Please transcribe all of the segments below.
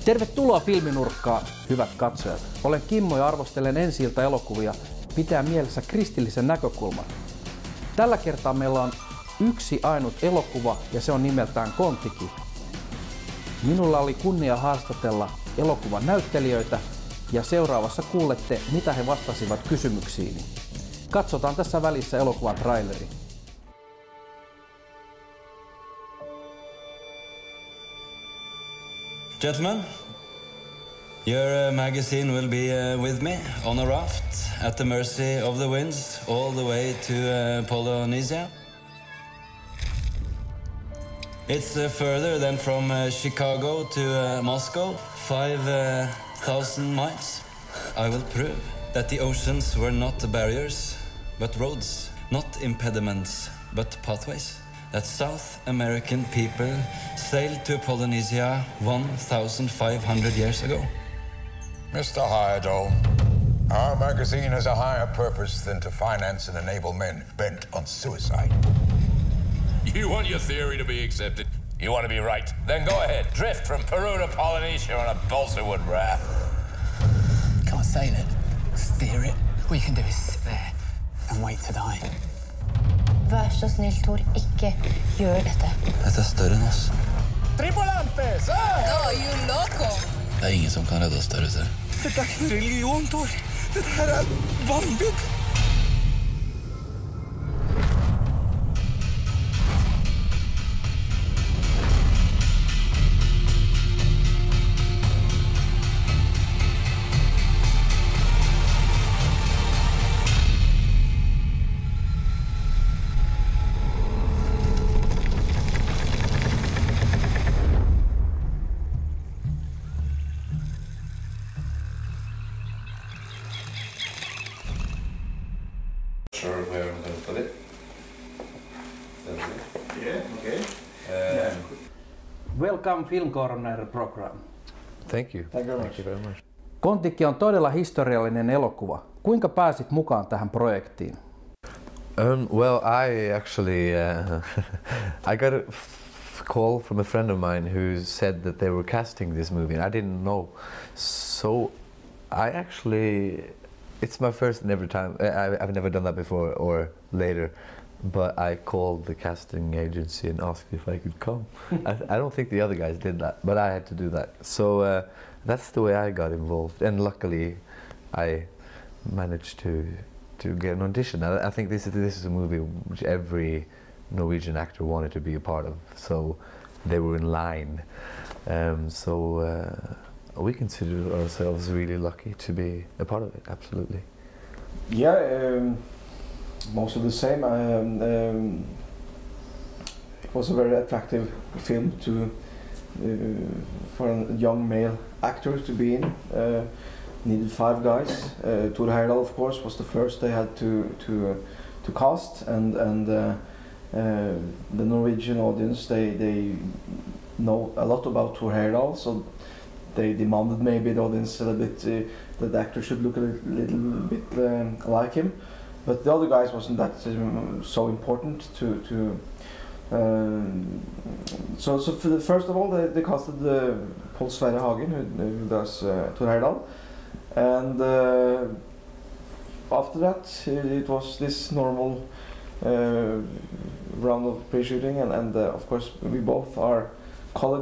Tervetuloa Filminurkkaan, hyvät katsojat. Olen Kimmo ja arvostelen ensi-ilta-elokuvia pitää mielessä kristillisen näkökulman. Tällä kertaa meillä on yksi ainut elokuva ja se on nimeltään KON-TIKI. Minulla oli kunnia haastatella elokuvan näyttelijöitä ja seuraavassa kuulette, mitä he vastasivat kysymyksiini. Katsotaan tässä välissä elokuvan traileri. Gentlemen, your magazine will be with me on a raft at the mercy of the winds all the way to Polynesia. It's further than from Chicago to Moscow, 5,000 miles. I will prove that the oceans were not barriers, but roads, not impediments, but pathways. That South American people sailed to Polynesia 1,500 years ago. Mr. Hydo, our magazine has a higher purpose than to finance and enable men bent on suicide. You want your theory to be accepted? You want to be right? Then go ahead. Drift from Peru to Polynesia on a balsa wood raft. Can't sail it, steer it. All you can do is sit there and wait to die. Vær så snill, Tor, ikke gjør dette. Dette større enn oss. Tripulantes! Oh, you loco! Det ingen som kan redde oss der ute. Dette ikke religion, Tor. Dette her vanvitt. Sure where I'm going to put it. Yeah, okay. Welcome Film Corner program. Thank you. Thank you very much. KON-TIKI on todella historiallinen elokuva. Kuinka pääsit mukaan tähän projektiin? Well, I actually I got a call from a friend of mine who said that they were casting this movie, and I didn't know. So I actually, it's my first and every time. I've never done that before or later, but I called the casting agency and asked if I could come. I don't think the other guys did that, but I had to do that. So that's the way I got involved, and luckily I managed to get an audition. I think this is a movie which every Norwegian actor wanted to be a part of, so they were in line. We consider ourselves really lucky to be a part of it, absolutely. Yeah, most of the same. It was a very attractive film for a young male actor to be in. Needed 5 guys. Tor Heyerdahl, of course, was the first they had to cast, and the Norwegian audience they know a lot about Tor Heyerdahl, so they demanded maybe the audience a little bit that the actor should look a little bit like him, but the other guys wasn't that so important to. So first of all they casted Paul Sverre Hagen, who does Tor Heyerdahl, and after that it was this normal round of pre-shooting, and of course we both are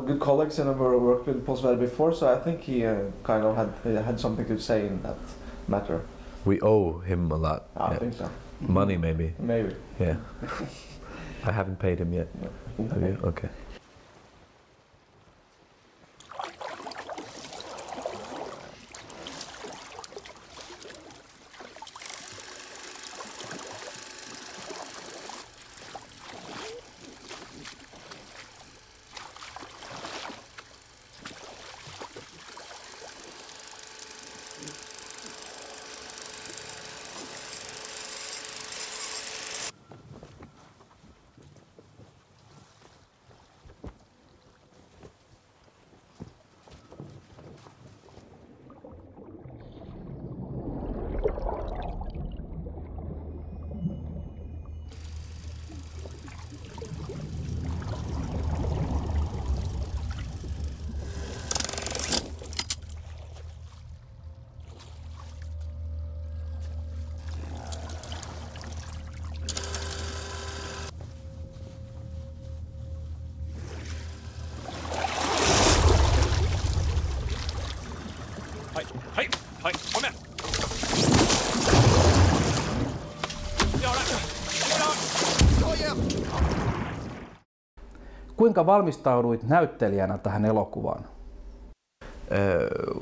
good colleagues and have worked with Paul Sverre before, so I think he kind of had something to say in that matter. We owe him a lot. I think so. Money, maybe. Maybe. Yeah. I haven't paid him yet. No. Have you? Okay. Kuinka valmistauduit näyttelijänä tähän elokuvaan?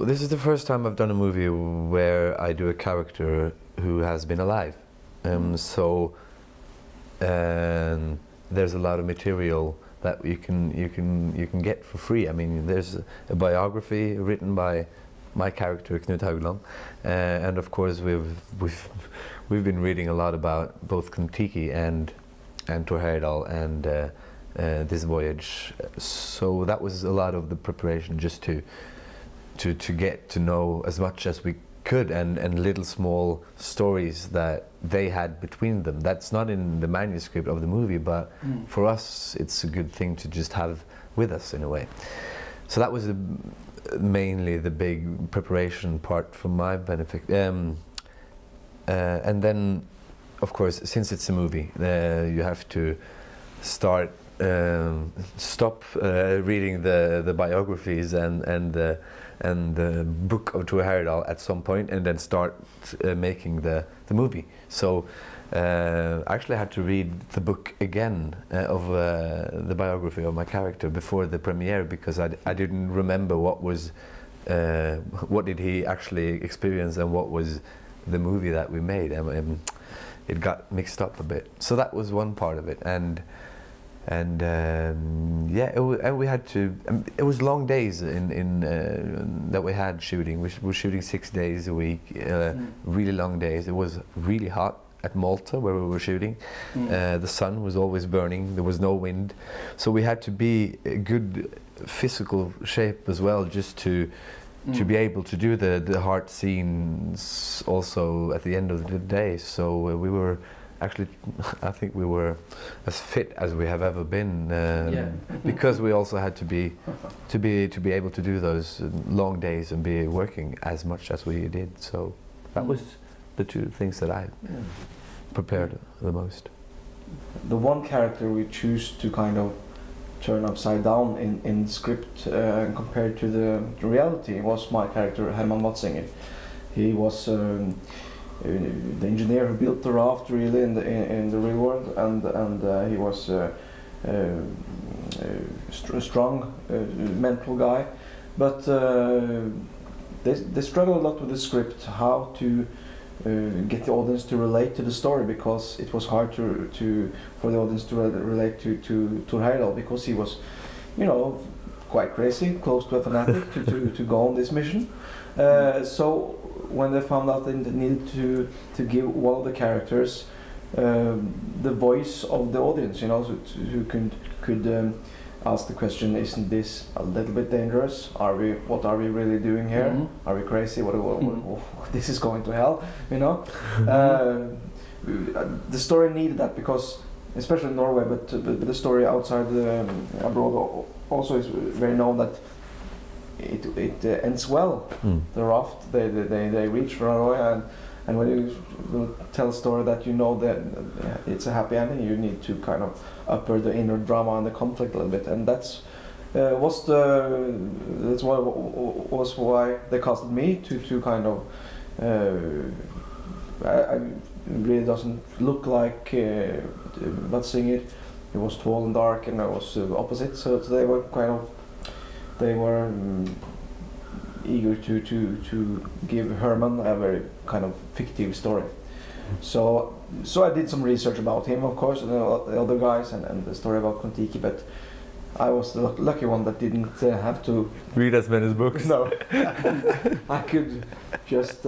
This is the first time I've done a movie where I do a character who has been alive. So there's a lot of material that you can get for free. I mean, there's a biography written by my character Knut Haugland, and of course we've been reading a lot about both KON-TIKI and Thor Heyerdahl and this voyage. So that was a lot of the preparation, just to get to know as much as we could, and little small stories that they had between them. That's not in the manuscript of the movie, but for us it's a good thing to just have with us in a way. So that was mainly the big preparation part for my benefit. And then, of course, since it's a movie, you have to stop reading the biographies and the book of Thor Heyerdahl at some point, and then start making the movie. So I actually had to read the book again of the biography of my character before the premiere, because I didn't remember what did he actually experience and what was the movie that we made. It got mixed up a bit. So that was one part of it, and we had to. It was long days that we had shooting. We were shooting 6 days a week, really long days. It was really hot at Malta where we were shooting. The sun was always burning. There was no wind, so we had to be in good physical shape as well, just to be able to do the hard scenes also at the end of the day. So we were. Actually, I think we were as fit as we have ever been, because we also had to be able to do those long days and be working as much as we did. So that was the two things that I prepared the most. The one character we choose to kind of turn upside down in the script compared to the reality was my character Herman Watzinger. He was. The engineer who built the raft, really, in the real world, and he was a strong mental guy, but they struggled a lot with the script, how to get the audience to relate to the story, because it was hard for the audience to relate to Thor Heyerdahl, because he was, quite crazy, close to a fanatic, to go on this mission. So when they found out they needed to give one of the characters the voice of the audience, so who could ask the question, isn't this a little bit dangerous? What are we really doing here? Are we crazy? What this is going to hell, the story needed that, because especially in Norway, but the story outside abroad also is very known that it ends well. The raft, they reach Norway, and when you tell a story that that it's a happy ending, you need to kind of upper the inner drama and the conflict a little bit, and that's why they casted me to kind of. I really doesn't look like Watzinger. He was tall and dark, and I was opposite. So they were eager to give Herman a very kind of fictive story. So I did some research about him, of course, and the other guys, and the story about KON-TIKI, but I was the lucky one that didn't have to read as many books. No, I could just,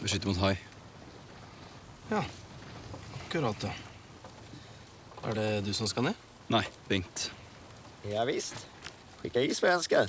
Beskytte mot hai. Ja, akkurat da. Er det du som skal ned? Nei, Bengt. Ja, visst. Skicka i svenskar.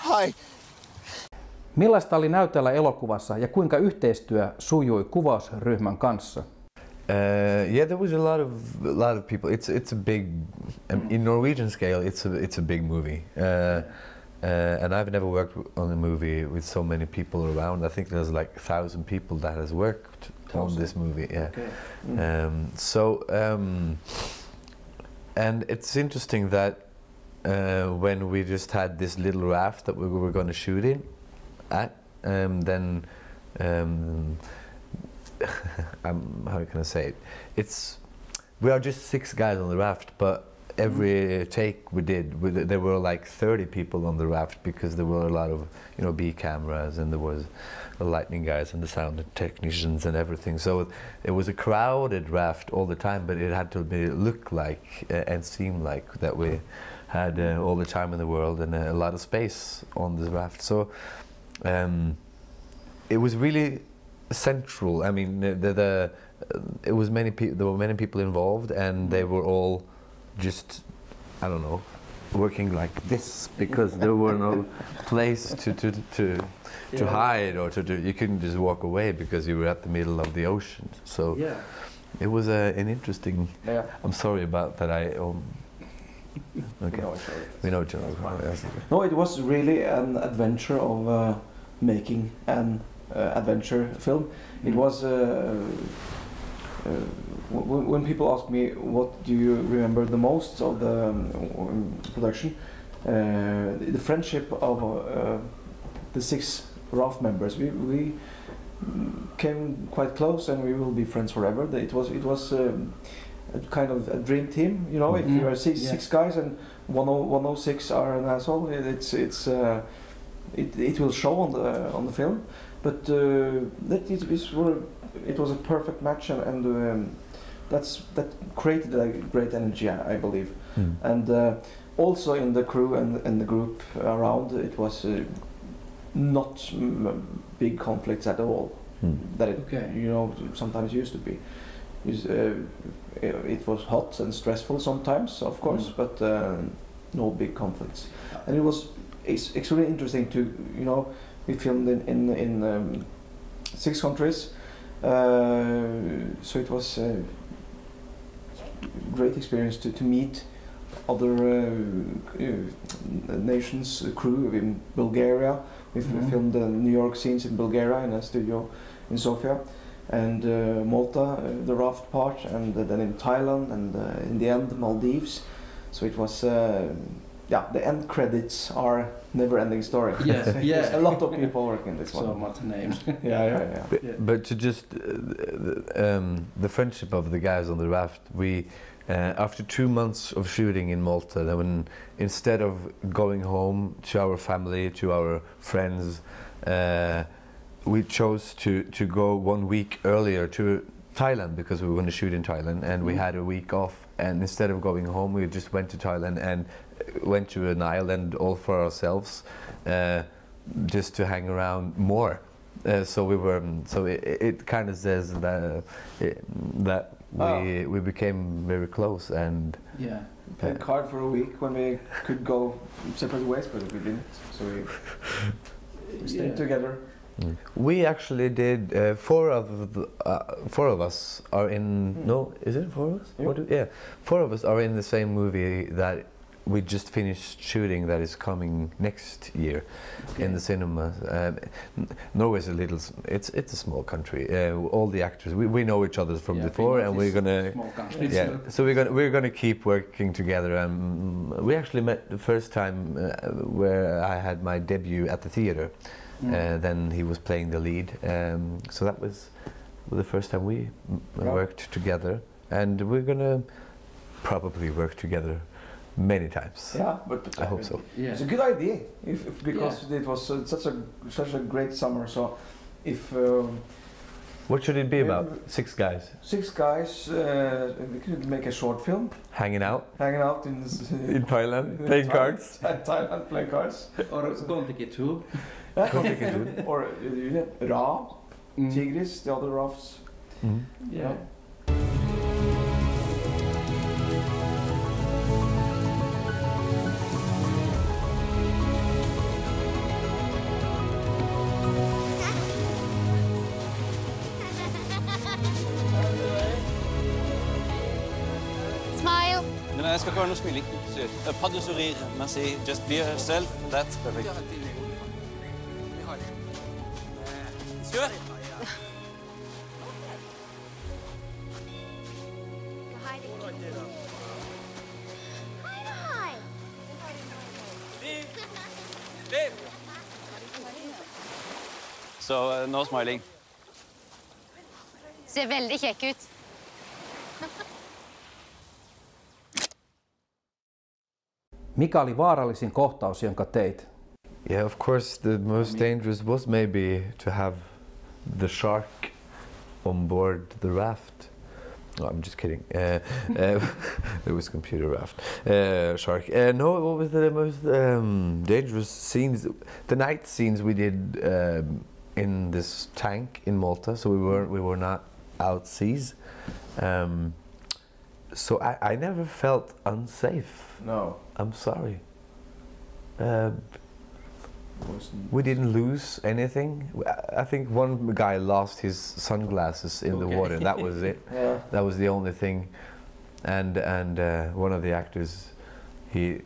Hi. Millaista oli näytellä elokuvassa ja kuinka yhteistyö sujui kuvausryhmän kanssa? Yeah, there was a lot of people. It's a big, in Norwegian scale, it's a big movie. And I've never worked on a movie with so many people around. I think there's like 1,000 people that has worked on this movie. Yeah. Okay. And it's interesting that when we just had this little raft that we were going to shoot in at, then how can I say it? We are just 6 guys on the raft, but every take we did, there were like 30 people on the raft because there were a lot of, you know, B cameras, and there was the lighting guys and the sound technicians and everything. So it was a crowded raft all the time, but it had to look like and seem like that we had all the time in the world and a lot of space on this raft. So it was really central. I mean, it was there were many people involved, and they were all just, I don't know, working like this because there were no place to hide or to do. You couldn't just walk away because you were at the middle of the ocean. So it was an interesting. Yeah. I'm sorry about that. Okay. We know each other. No, it was really an adventure of making an adventure film. It was when people ask me what do you remember the most of the production, the friendship of the 6 raft members. We came quite close, and we will be friends forever. It was a kind of a dream team, you know. If you are six guys and 106 are an asshole, it will show on the film. But it was a perfect match, and that created a great energy, I believe. And also in the crew and the group around, it was not big conflicts at all. That it, you know, sometimes used to be. It was hot and stressful sometimes, of course, but no big conflicts. And it's extremely interesting to, you know, we filmed in 6 countries, so it was a great experience to meet other nations' crew in Bulgaria. We filmed the New York scenes in Bulgaria in a studio in Sofia, and Malta, the raft part, and then in Thailand, and in the end Maldives. So it was, the end credits are never-ending story. Yes, There's a lot of people working this one. So much names. But to just the friendship of the guys on the raft, we after 2 months of shooting in Malta, then instead of going home to our family, to our friends, we chose to go 1 week earlier to Thailand because we were going to shoot in Thailand, and we had a week off. And instead of going home, we just went to Thailand and went to an island all for ourselves, just to hang around more. So we were. So it kind of says that we became very close, and played card for a week when we could go separate ways, but we didn't. So we stayed together. We actually did 4 of us are in. No, is it 4 of us? Yeah. 4 of us are in the same movie that we just finished shooting. That is coming next year in the cinemas. Norway's a little. It's a small country. All the actors we know each other from before, and we're gonna. So we're gonna keep working together. We actually met the first time where I had my debut at the theater. Then he was playing the lead, so that was the first time we worked together, and we're gonna probably work together many times. Yeah, but I hope so. Yeah. It's a good idea, because it was such a great summer. So, if what should it be about? 6 guys. 6 guys. We could make a short film. Hanging out in Thailand, playing cards. Thailand, playing cards. Or KON-TIKI 2. Or Ra, Tigris, the other rafts. Yeah. Nei, jeg skal ikke ha noe smiling. Pas de sourire, merci. Just be yourself, that's perfect. Kjør! So, no smiling. Ser veldig kjekk ut. Mikä oli vaarallisin kohtaus, jonka teit? Yeah, of course, the most dangerous was maybe to have the shark on board the raft. No, I'm just kidding. It was computer raft. Shark. No, what was the most dangerous scenes? The night scenes we did in this tank in Malta. So we were not out seas. So I never felt unsafe. No. I'm sorry. We didn't lose anything. I think one guy lost his sunglasses in the water. That was it. Yeah. That was the only thing. And one of the actors, he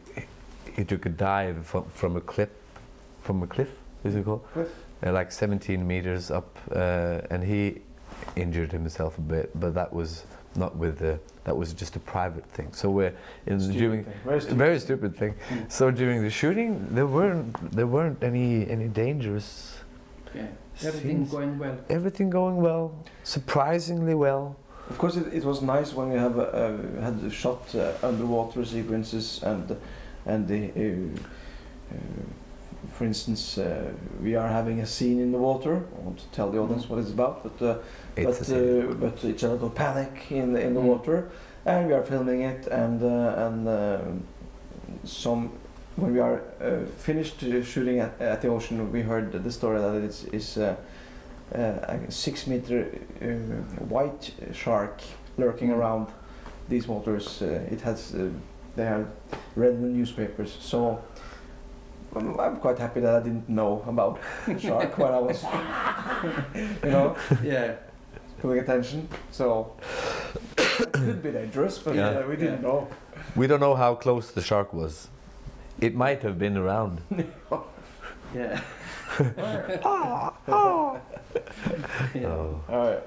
took a dive from a cliff. From a cliff, is it called? Cliff. Like 17 meters up, and he injured himself a bit. But that was not with the. That was just a private thing. So we're during very stupid thing. So during the shooting, there weren't any dangerous. Yeah. Everything going well. Everything going well, surprisingly well. Of course, it was nice when we have had shot underwater sequences and the. For instance, we are having a scene in the water. I want to tell the audience what it's about, but it's a lot of panic in the water, and we are filming it. And when we are finished shooting at the ocean, we heard the story that it's a 6-meter white shark lurking around these waters. They have read in the newspapers. So. I'm quite happy that I didn't know about the shark when I was, paying attention. So it could be dangerous, but we didn't know. We don't know how close the shark was. It might have been around. Yeah. Oh. All right.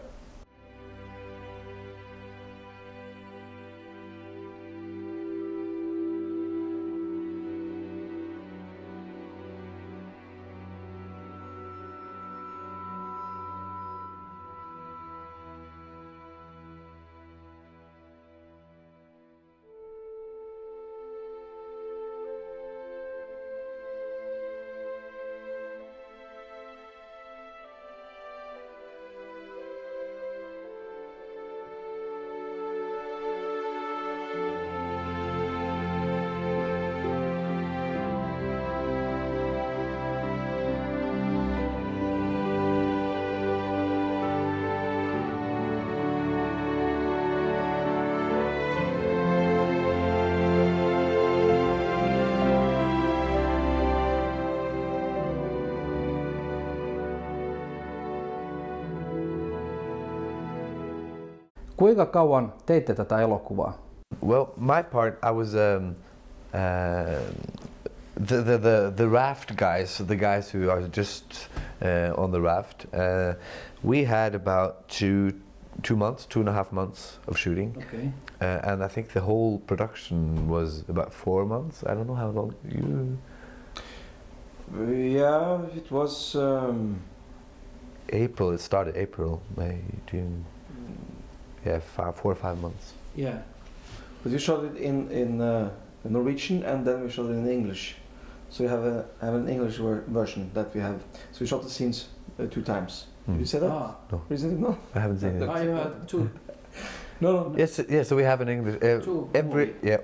Kuinka kauan teitte tätä elokuvaa? Well, my part, I was the raft guys, the guys who are just on the raft. We had about 2.5 months of shooting. Okay. And I think the whole production was about 4 months. I don't know how long you. Yeah, it was. April. It started April, May, June. Yeah, 4 or 5 months. Yeah, but we shot it in Norwegian and then we shot it in English. So we have an English version that we have. So we shot the scenes 2 times. Did you say that? No. No. I haven't seen it. You had 2. No. Yes, yeah. So we have an English.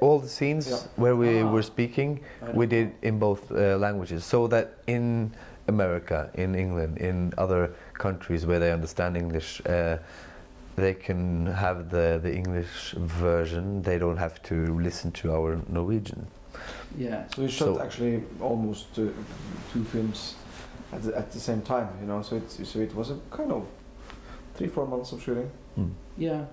All the scenes where we were speaking, we did in both languages. So that in America, in England, in other countries where they understand English, they can have the English version. They don't have to listen to our Norwegian. Yeah. So we shot actually almost 2 films at the same time, So it was a kind of 3-4 months of shooting. Yeah,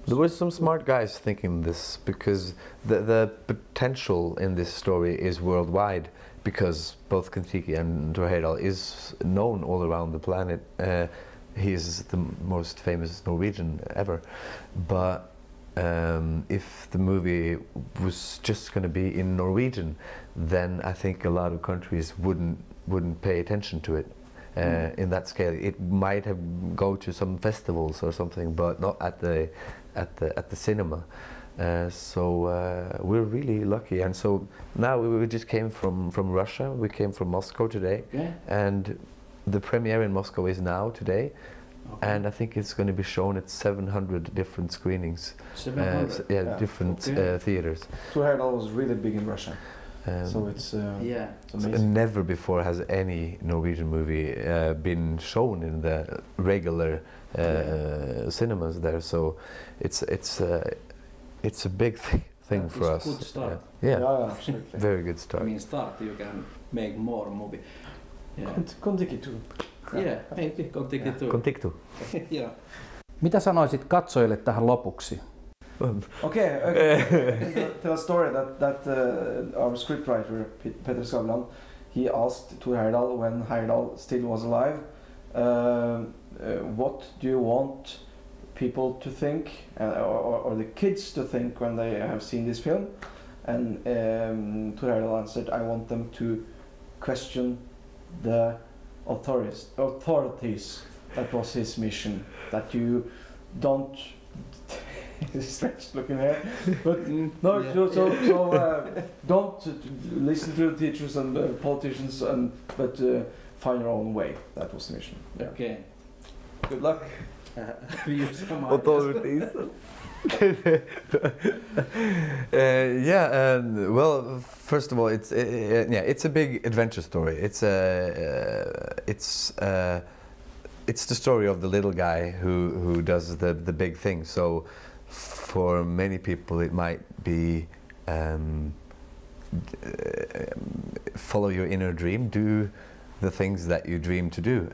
There were some smart guys thinking this because the potential in this story is worldwide because both KON-TIKI and Thor Heyerdahl is known all around the planet. He is the most famous Norwegian ever. But if the movie was just going to be in Norwegian, then I think a lot of countries wouldn't pay attention to it. In that scale, it might have go to some festivals or something, but not at the cinema. So we're really lucky, and so now we just came from Russia. We came from Moscow today, and the premiere in Moscow is now today, and I think it's going to be shown at 700 different screenings. 700? Different theaters. Thor Heyerdahl was really big in Russia. So it's amazing. So never before has any Norwegian movie been shown in the regular cinemas there. So it's a big thing for us. Good start. Yeah, absolutely. Very good start. I mean, start you can make more movie. Yeah. KON-TIKI too. Yeah, maybe KON-TIKI too. KON-TIKI too. Yeah. Mitä sanoisit katsojille tähän lopuksi? Okay. Tell a story that our scriptwriter Peter Skavlan, he asked Thor Heyerdahl when Heyerdahl still was alive, what do you want people to think or the kids to think when they have seen this film? And Thor Heyerdahl answered, I want them to question the authorities. That was his mission. That you don't. He's strange looking here, but don't listen to the teachers and politicians, but find your own way. That was the mission. Yeah. Okay. Good luck. Authorities. Well, first of all, it's a big adventure story. It's the story of the little guy who does the big thing. So for many people it might be follow your inner dream, do the things that you dream to do.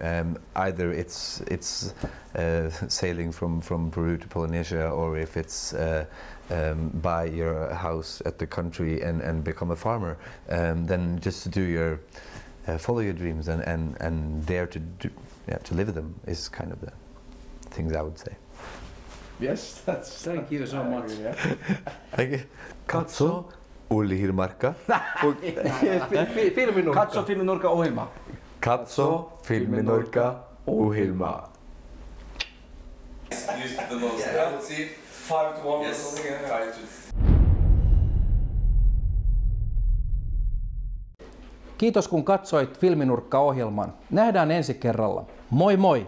Either it's sailing from Peru to Polynesia, or if it's buy your house at the country and become a farmer, then just do your follow your dreams and dare to do, to live them is kind of the things I would say. Yes, thank you so much. Thank you. Katso Filminurkka. Katso Filminurkka ohjelma. Katso Filminurkka ohjelma. Use the most. Yeah, let's see. 5-1 or something. 5-2. Kiitos kun katsoit Filminurkka-ohjelman. Nähdään ensi kerralla. Moi moi!